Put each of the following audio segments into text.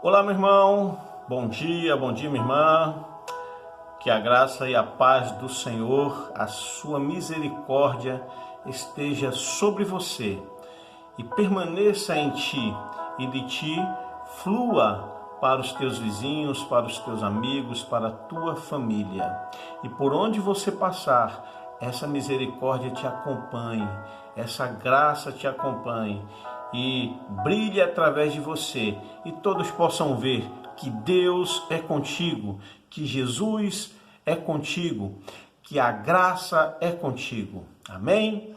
Olá, meu irmão, bom dia, minha irmã, que a graça e a paz do Senhor, a sua misericórdia esteja sobre você e permaneça em ti e de ti flua para os teus vizinhos, para os teus amigos, para a tua família. E por onde você passar, essa misericórdia te acompanhe, essa graça te acompanhe e brilhe através de você e todos possam ver que Deus é contigo, que Jesus é contigo, que a graça é contigo. Amém?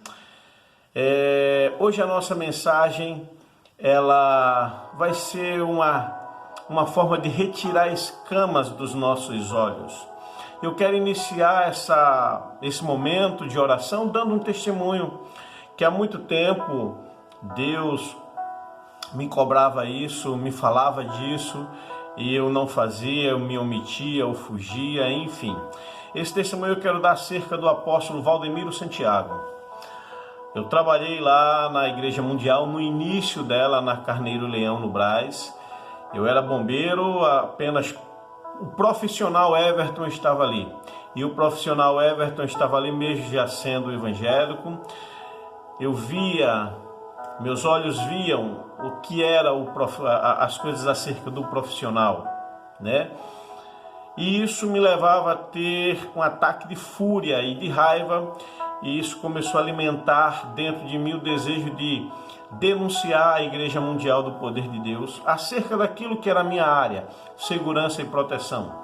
Hoje a nossa mensagem ela vai ser uma forma de retirar escamas dos nossos olhos. Eu quero iniciar esse momento de oração dando um testemunho que há muito tempo Deus me cobrava isso, me falava disso e eu não fazia, eu me omitia, eu fugia, enfim. Esse testemunho eu quero dar acerca do apóstolo Valdemiro Santiago. Eu trabalhei lá na Igreja Mundial, no início dela, na Carneiro Leão, no Brás. Eu era bombeiro, apenas o profissional Everton estava ali. E o profissional Everton estava ali mesmo já sendo evangélico. Eu via, meus olhos viam o que era as coisas acerca do profissional, né? E isso me levava a ter um ataque de fúria e de raiva, e isso começou a alimentar dentro de mim o desejo de denunciar a Igreja Mundial do Poder de Deus acerca daquilo que era a minha área, segurança e proteção.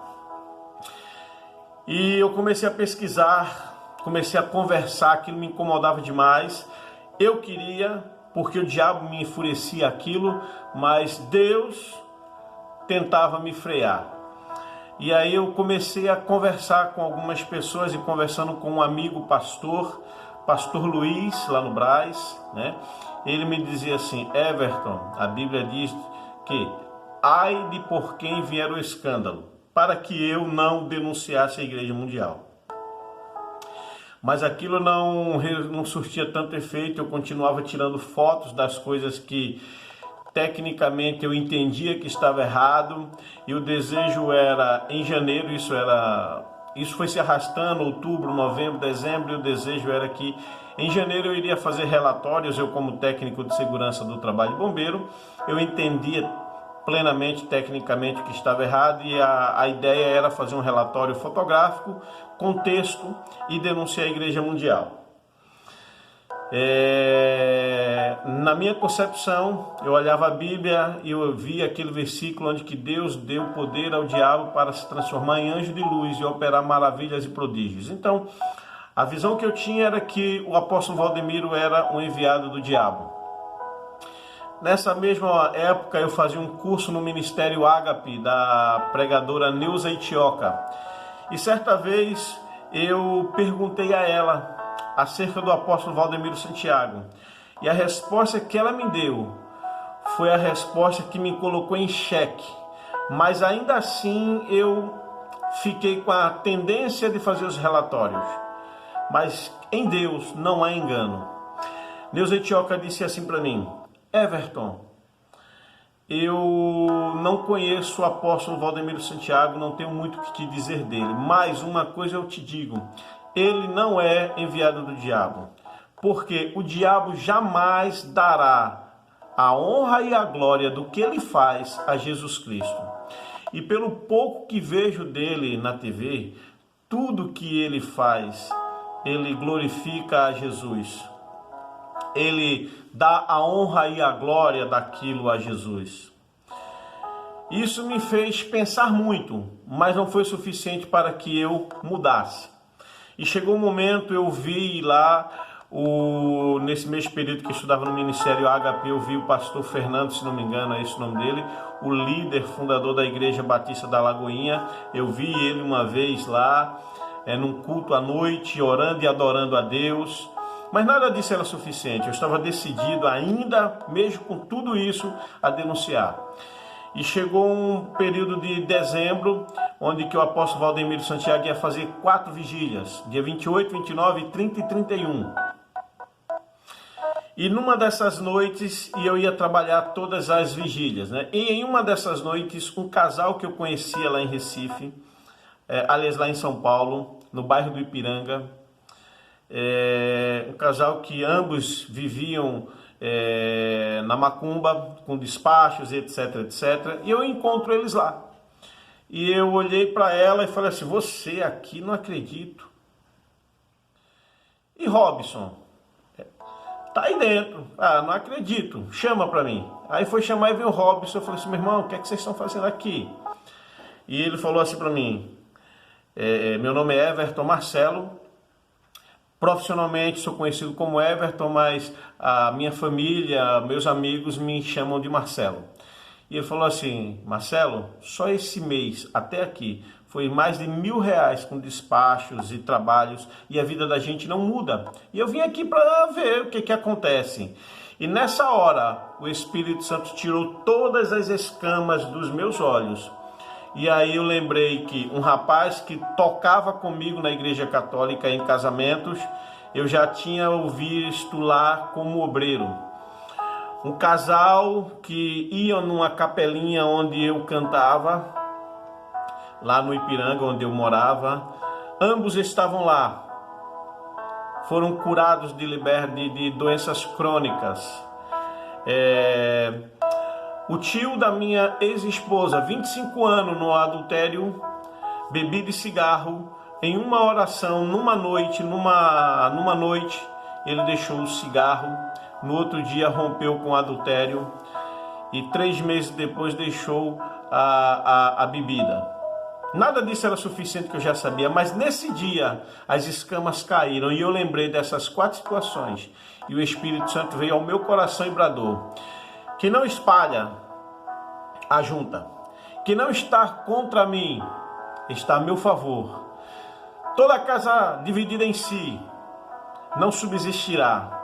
E eu comecei a pesquisar, comecei a conversar, aquilo me incomodava demais. Eu queria, porque o diabo me enfurecia aquilo, mas Deus tentava me frear. E aí eu comecei a conversar com algumas pessoas e conversando com um amigo pastor Luiz, lá no Brás, né? Ele me dizia assim: Everton, a Bíblia diz que ai de por quem vier o escândalo, para que eu não denunciasse a Igreja Mundial. Mas aquilo não surtia tanto efeito, eu continuava tirando fotos das coisas que tecnicamente eu entendia que estava errado, e o desejo era em janeiro, isso foi se arrastando, outubro, novembro, dezembro, e o desejo era que em janeiro eu iria fazer relatórios. Eu, como técnico de segurança do trabalho de bombeiro, eu entendia plenamente, tecnicamente, o que estava errado, e a ideia era fazer um relatório fotográfico com texto e denunciar a Igreja Mundial. Na minha concepção, eu olhava a Bíblia e eu via aquele versículo onde que Deus deu poder ao diabo para se transformar em anjo de luz e operar maravilhas e prodígios. Então, a visão que eu tinha era que o apóstolo Valdemiro era um enviado do diabo. Nessa mesma época, eu fazia um curso no Ministério Ágape da pregadora Neuza Itioca. E certa vez eu perguntei a ela acerca do apóstolo Valdemiro Santiago. E a resposta que ela me deu foi a resposta que me colocou em xeque. Mas ainda assim eu fiquei com a tendência de fazer os relatórios. Mas em Deus não há engano. Neuza Itioca disse assim para mim: Everton, eu não conheço o apóstolo Valdemiro Santiago, não tenho muito o que te dizer dele. Mas uma coisa eu te digo: ele não é enviado do diabo, porque o diabo jamais dará a honra e a glória do que ele faz a Jesus Cristo. E pelo pouco que vejo dele na TV, tudo que ele faz, ele glorifica a Jesus. Ele dá a honra e a glória daquilo a Jesus. Isso me fez pensar muito, mas não foi suficiente para que eu mudasse. E chegou um momento, eu vi lá, nesse mesmo período que eu estudava no Ministério HP, eu vi o pastor Fernando, se não me engano, é esse o nome dele, o líder, fundador da Igreja Batista da Lagoinha. Eu vi ele uma vez lá, num culto à noite, orando e adorando a Deus. Mas nada disso era suficiente, eu estava decidido ainda, mesmo com tudo isso, a denunciar. E chegou um período de dezembro, onde que o apóstolo Valdemiro Santiago ia fazer 4 vigílias, dia 28, 29, 30 e 31. E numa dessas noites, e eu ia trabalhar todas as vigílias, né? E em uma dessas noites, um casal que eu conhecia lá em Recife, aliás, lá em São Paulo, no bairro do Ipiranga, um casal que ambos viviam na macumba, com despachos, etc, etc. E eu encontro eles lá. E eu olhei para ela e falei assim: você aqui, não acredito. E Robson? Tá aí dentro. Ah, não acredito. Chama para mim. Aí foi chamar e veio o Robson. Eu falei assim: meu irmão, o que é que vocês estão fazendo aqui? E ele falou assim para mim: meu nome é Everton Marcelo. Profissionalmente sou conhecido como Everton, mas a minha família, meus amigos me chamam de Marcelo. E ele falou assim: Marcelo, só esse mês até aqui foi mais de R$1.000 com despachos e trabalhos, e a vida da gente não muda. E eu vim aqui para ver o que acontece. E nessa hora o Espírito Santo tirou todas as escamas dos meus olhos. E aí eu lembrei que um rapaz que tocava comigo na igreja católica em casamentos, eu já tinha o visto lá como obreiro. Um casal que ia numa capelinha onde eu cantava, lá no Ipiranga, onde eu morava. Ambos estavam lá. Foram curados de doenças crônicas. O tio da minha ex-esposa, 25 anos no adultério, bebida e cigarro, em uma oração, numa noite, ele deixou o cigarro, no outro dia rompeu com o adultério e 3 meses depois deixou a bebida. Nada disso era suficiente, que eu já sabia, mas nesse dia as escamas caíram e eu lembrei dessas 4 situações e o Espírito Santo veio ao meu coração e bradou: que não espalha, ajunta. Que não está contra mim, está a meu favor. Toda casa dividida em si não subsistirá.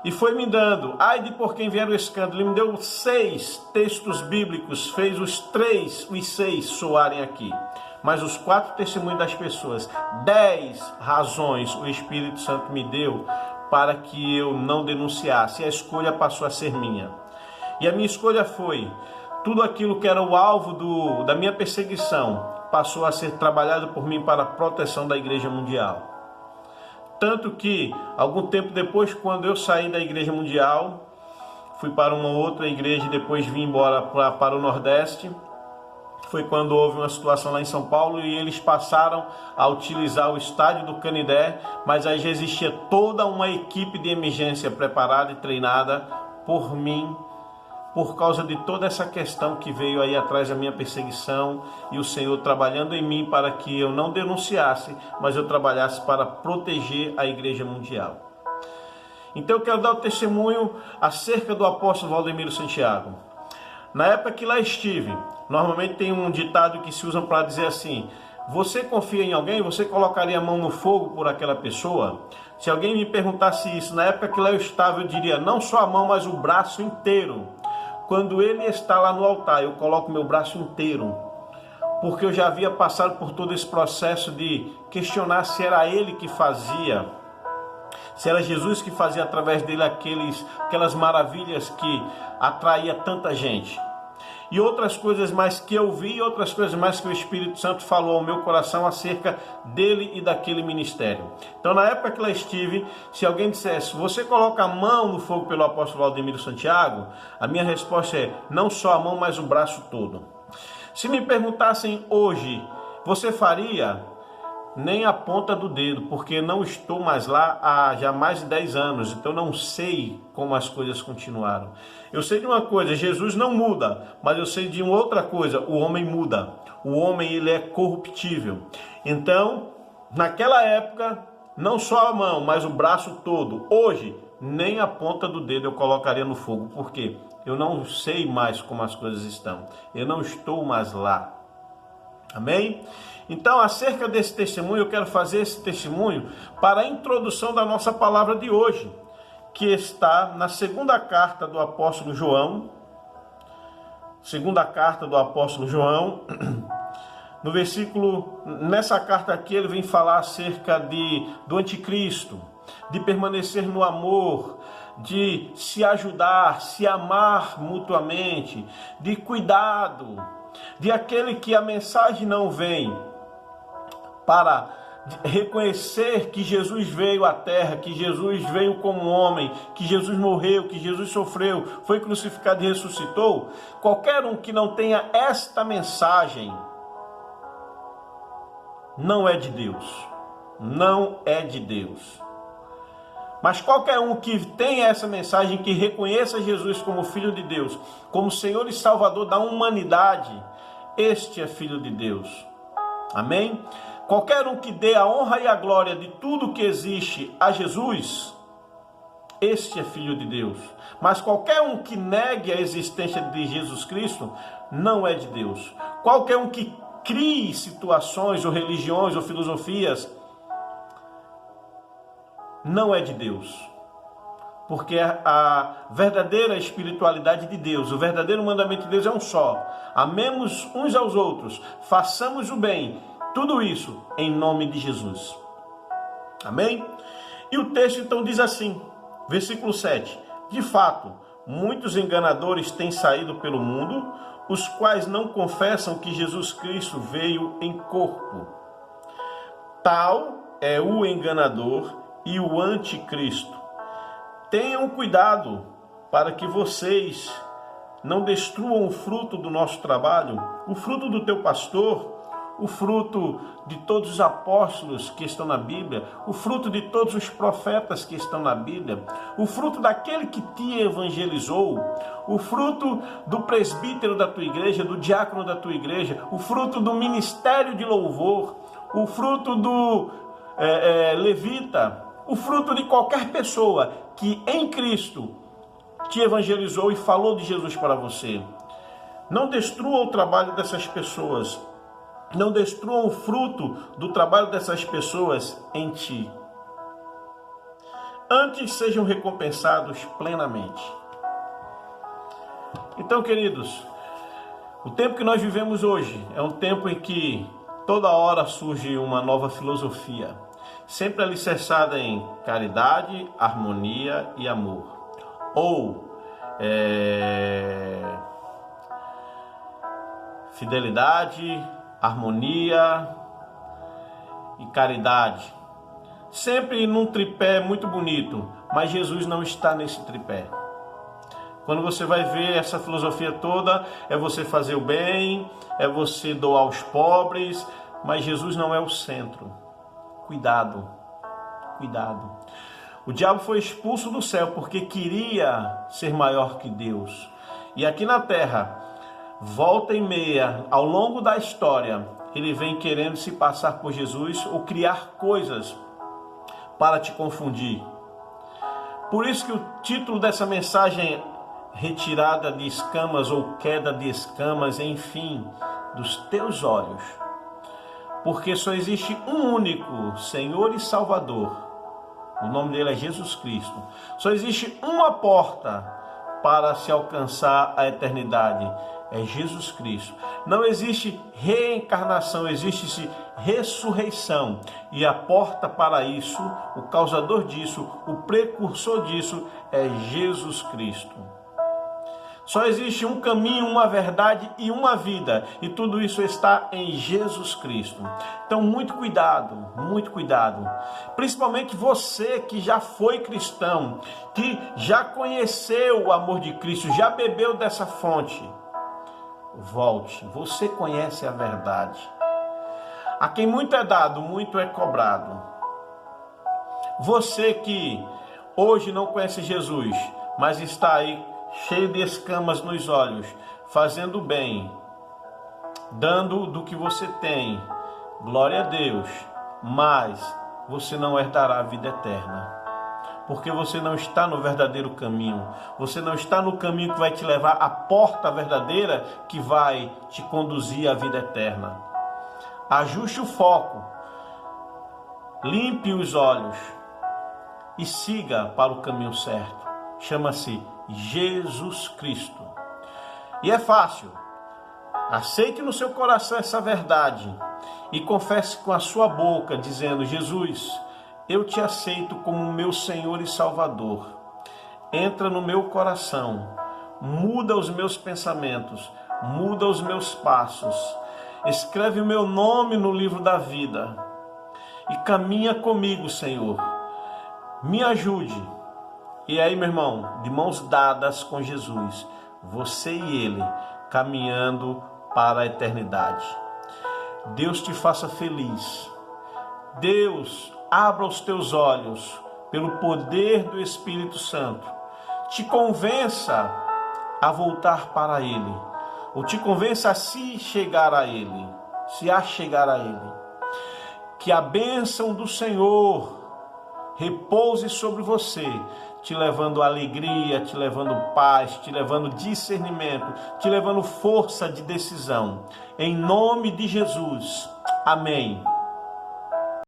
E foi me dando, ai de por quem vier o escândalo, ele me deu 6 textos bíblicos, fez os 6 soarem aqui. Mas os 4 testemunhos das pessoas, 10 razões o Espírito Santo me deu para que eu não denunciasse. E a escolha passou a ser minha. E a minha escolha foi: tudo aquilo que era o alvo da minha perseguição passou a ser trabalhado por mim para a proteção da Igreja Mundial. Tanto que, algum tempo depois, quando eu saí da Igreja Mundial, fui para uma outra igreja e depois vim embora para o Nordeste. Foi quando houve uma situação lá em São Paulo e eles passaram a utilizar o estádio do Canidé, mas aí já existia toda uma equipe de emergência preparada e treinada por mim, por causa de toda essa questão que veio aí atrás da minha perseguição, e o Senhor trabalhando em mim para que eu não denunciasse, mas eu trabalhasse para proteger a Igreja Mundial. Então eu quero dar o testemunho acerca do apóstolo Valdemiro Santiago. Na época que lá estive, normalmente tem um ditado que se usa para dizer assim: você confia em alguém, você colocaria a mão no fogo por aquela pessoa? Se alguém me perguntasse isso, na época que lá eu estava, eu diria: não só a mão, mas o braço inteiro. Quando ele está lá no altar, eu coloco meu braço inteiro, porque eu já havia passado por todo esse processo de questionar se era ele que fazia, se era Jesus que fazia através dele aquelas maravilhas que atraía tanta gente. E outras coisas mais que eu vi, e outras coisas mais que o Espírito Santo falou ao meu coração acerca dele e daquele ministério. Então, na época que lá estive, se alguém dissesse: você coloca a mão no fogo pelo apóstolo Valdemiro Santiago? A minha resposta é: não só a mão, mas o braço todo. Se me perguntassem hoje: você faria? Nem a ponta do dedo, porque não estou mais lá há já mais de 10 anos, então não sei como as coisas continuaram. Eu sei de uma coisa: Jesus não muda, mas eu sei de uma outra coisa: o homem muda. O homem, ele é corruptível. Então, naquela época, não só a mão, mas o braço todo. Hoje, nem a ponta do dedo eu colocaria no fogo, porque eu não sei mais como as coisas estão. Eu não estou mais lá. Amém? Então, acerca desse testemunho, eu quero fazer esse testemunho para a introdução da nossa palavra de hoje, que está na segunda carta do apóstolo João. Segunda carta do apóstolo João, no versículo, nessa carta aqui ele vem falar acerca do anticristo, de permanecer no amor, de se ajudar, se amar mutuamente, de cuidado, de aquele que a mensagem não vem para reconhecer que Jesus veio à terra, que Jesus veio como homem, que Jesus morreu, que Jesus sofreu, foi crucificado e ressuscitou. Qualquer um que não tenha esta mensagem não é de Deus. Não é de Deus. Mas qualquer um que tenha essa mensagem, que reconheça Jesus como Filho de Deus, como Senhor e Salvador da humanidade, este é Filho de Deus. Amém? Qualquer um que dê a honra e a glória de tudo que existe a Jesus, este é Filho de Deus. Mas qualquer um que negue a existência de Jesus Cristo, não é de Deus. Qualquer um que crie situações, ou religiões, ou filosofias, não é de Deus. Porque a verdadeira espiritualidade de Deus, o verdadeiro mandamento de Deus é um só. Amemos uns aos outros, façamos o bem, tudo isso em nome de Jesus. Amém? E o texto então diz assim, versículo 7. De fato, muitos enganadores têm saído pelo mundo, os quais não confessam que Jesus Cristo veio em corpo. Tal é o enganador e o anticristo. Tenham cuidado para que vocês não destruam o fruto do nosso trabalho, o fruto do teu pastor, o fruto de todos os apóstolos que estão na Bíblia, o fruto de todos os profetas que estão na Bíblia, o fruto daquele que te evangelizou, o fruto do presbítero da tua igreja, do diácono da tua igreja, o fruto do ministério de louvor, o fruto do levita, o fruto de qualquer pessoa que em Cristo te evangelizou e falou de Jesus para você. Não destrua o trabalho dessas pessoas. Não destruam o fruto do trabalho dessas pessoas em ti. Antes sejam recompensados plenamente. Então, queridos, o tempo que nós vivemos hoje é um tempo em que toda hora surge uma nova filosofia, sempre alicerçada em caridade, harmonia e amor. Ou fidelidade, harmonia e caridade. Sempre num tripé muito bonito, mas Jesus não está nesse tripé. Quando você vai ver essa filosofia toda, é você fazer o bem, é você doar aos pobres, mas Jesus não é o centro. Cuidado, cuidado. O diabo foi expulso do céu porque queria ser maior que Deus. E aqui na terra, volta e meia, ao longo da história, ele vem querendo se passar por Jesus ou criar coisas para te confundir. Por isso que o título dessa mensagem, retirada de escamas ou queda de escamas, enfim, dos teus olhos. Porque só existe um único Senhor e Salvador. O nome dele é Jesus Cristo. Só existe uma porta para se alcançar a eternidade. É Jesus Cristo. Não existe reencarnação, existe ressurreição. E a porta para isso, o causador disso, o precursor disso é Jesus Cristo. Só existe um caminho, uma verdade e uma vida. E tudo isso está em Jesus Cristo. Então, muito cuidado, muito cuidado. Principalmente você que já foi cristão, que já conheceu o amor de Cristo, já bebeu dessa fonte. Volte, você conhece a verdade. A quem muito é dado, muito é cobrado. Você que hoje não conhece Jesus, mas está aí cheio de escamas nos olhos, fazendo bem, dando do que você tem, glória a Deus, mas você não herdará a vida eterna. Porque você não está no verdadeiro caminho. Você não está no caminho que vai te levar à porta verdadeira que vai te conduzir à vida eterna. Ajuste o foco. Limpe os olhos. E siga para o caminho certo. Chama-se Jesus Cristo. E é fácil. Aceite no seu coração essa verdade. E confesse com a sua boca, dizendo: Jesus, eu te aceito como meu Senhor e Salvador. entra no meu coração, muda os meus pensamentos, muda os meus passos, escreve o meu nome no livro da vida e caminha comigo, Senhor. Me ajude. E aí, meu irmão, de mãos dadas com Jesus, você e Ele caminhando para a eternidade. Deus te faça feliz. Deus abra os teus olhos pelo poder do Espírito Santo. Te convença a voltar para Ele, ou te convença a se chegar a Ele, se achegar a Ele. Que a bênção do Senhor repouse sobre você, te levando alegria, te levando paz, te levando discernimento, te levando força de decisão. Em nome de Jesus. Amém.